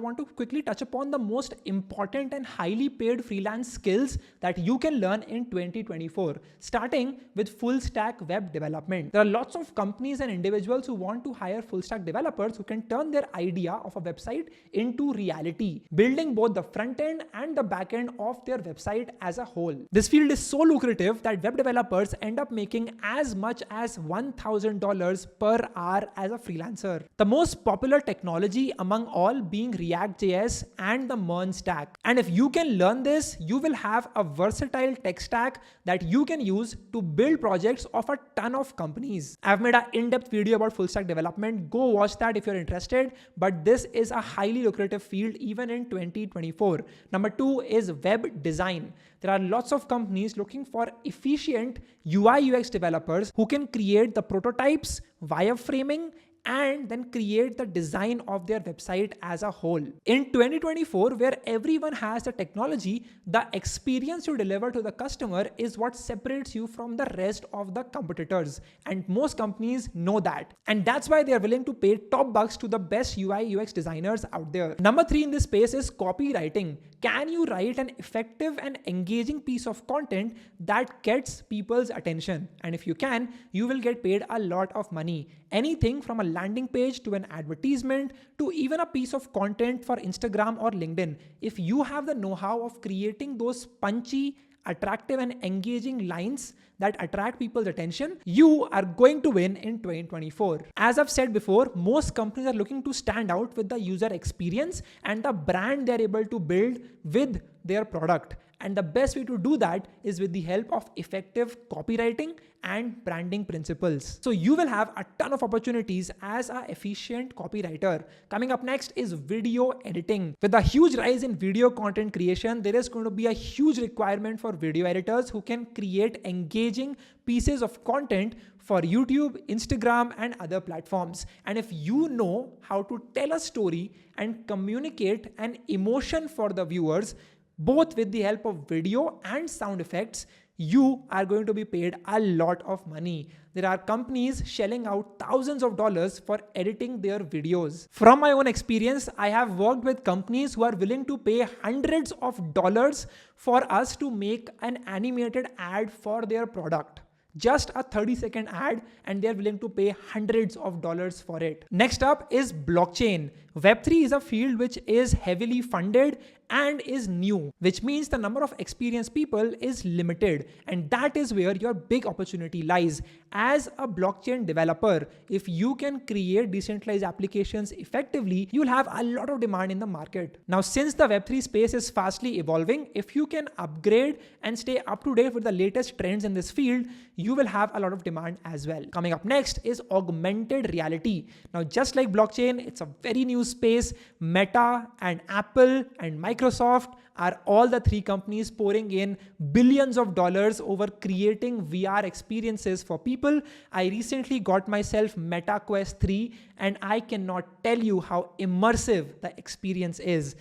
want to quickly touch upon the most important and highly paid freelance skills that you can learn in 2024, starting with full stack web development. There are lots of companies and individuals who want to hire full stack developers who can turn their idea of a website into reality, building both the front end and the back end of their website as a whole. This field is so lucrative that web developers end up making as much as $1,000 per hour as a freelancer. The most popular technology among all being React.js and the MERN stack. And if you can learn this, you will have a versatile tech stack that you can use to build projects of a ton of companies. I've made an in-depth video about full stack development. Go watch that if you're interested, but this is a highly lucrative field even in 2024. Number 2 is web design. There are lots of companies looking for efficient UI UX developers who can create the prototypes, wireframing, and then create the design of their website as a whole. In 2024, where everyone has the technology, the experience you deliver to the customer is what separates you from the rest of the competitors. And most companies know that. And that's why they are willing to pay top bucks to the best UI UX designers out there. Number 3 in this space is copywriting. Can you write an effective and engaging piece of content that gets people's attention? And if you can, you will get paid a lot of money. Anything from a landing page to an advertisement to even a piece of content for Instagram or LinkedIn. If you have the know-how of creating those punchy, attractive and engaging lines that attract people's attention, you are going to win in 2024. As I've said before, most companies are looking to stand out with the user experience and the brand they're able to build with their product. And the best way to do that is with the help of effective copywriting and branding principles. So you will have a ton of opportunities as an efficient copywriter. Coming up next is video editing. With a huge rise in video content creation, there is going to be a huge requirement for video editors who can create engaging pieces of content for YouTube, Instagram, and other platforms. And if you know how to tell a story and communicate an emotion for the viewers, both with the help of video and sound effects, you are going to be paid a lot of money. There are companies shelling out thousands of dollars for editing their videos. From my own experience, I have worked with companies who are willing to pay hundreds of dollars for us to make an animated ad for their product. Just a 30-second ad, and they're willing to pay hundreds of dollars for it. Next up is blockchain. Web3 is a field which is heavily funded and is new, which means the number of experienced people is limited. And that is where your big opportunity lies. As a blockchain developer, if you can create decentralized applications effectively, you'll have a lot of demand in the market. Now, since the Web3 space is fastly evolving, if you can upgrade and stay up to date with the latest trends in this field, you will have a lot of demand as well. Coming up next is augmented reality. Now, just like blockchain, it's a very new space. Meta and Apple and Microsoft are all the 3 companies pouring in billions of dollars over creating VR experiences for people. I recently got myself Meta Quest 3 and I cannot tell you how immersive the experience is.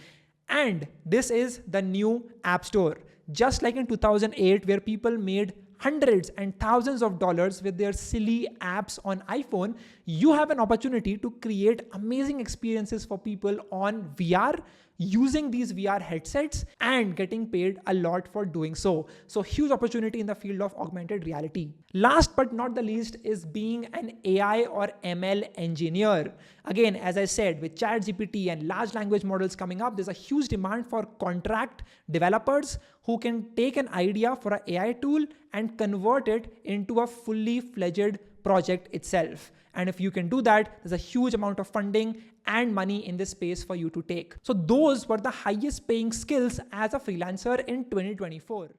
And this is the new App Store. Just like in 2008, where people made hundreds and thousands of dollars with their silly apps on iPhone, you have an opportunity to create amazing experiences for people on VR using these VR headsets and getting paid a lot for doing so. So huge opportunity in the field of augmented reality. Last but not the least is being an AI or ML engineer. Again, as I said, with ChatGPT and large language models coming up, there's a huge demand for contract developers who can take an idea for an AI tool and convert it into a fully fledged project itself. And if you can do that, there's a huge amount of funding and money in this space for you to take. So those were the highest paying skills as a freelancer in 2024.